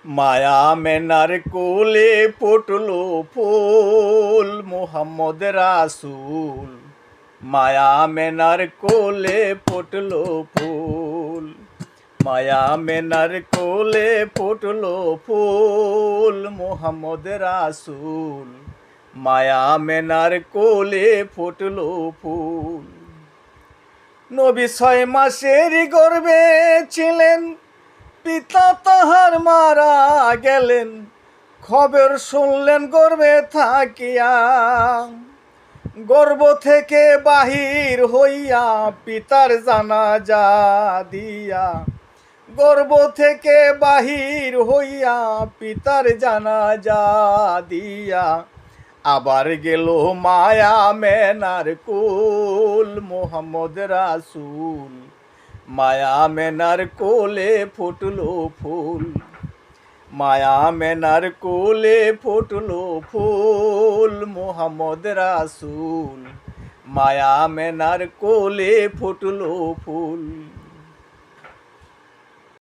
মায়া মেনার কোলে ফুটলো ফুল মোহাম্মদ রাসূল। মায়া মেনার কোলে ফুটলো ফুল, মায়া মেনার কোলে ফুটলো ফুল মোহাম্মদ রাসূল। মায়া মেনার কোলে ফুটলো ফুল। নবী 6 মাসের গর্ভে ছিলেন, পিতা তাহার মারা গেলেন। খবর শুনলেন গর্ভে থাকিয়া, গর্ভ থেকে বাহির হইয়া পিতার জানাজা দিয়া। গর্ভ থেকে বাহির হইয়া পিতার জানাজা দিয়া। আবার গেল মায়া মেনার কুল মোহাম্মদ রাসূল। মায়া মেনার কোলে ফুটলো ফুল, মায়া মেনার কোলে ফুটলো ফুল মোহাম্মদ রাসূল। মায়া মেনার কোলে ফুটলো ফুল।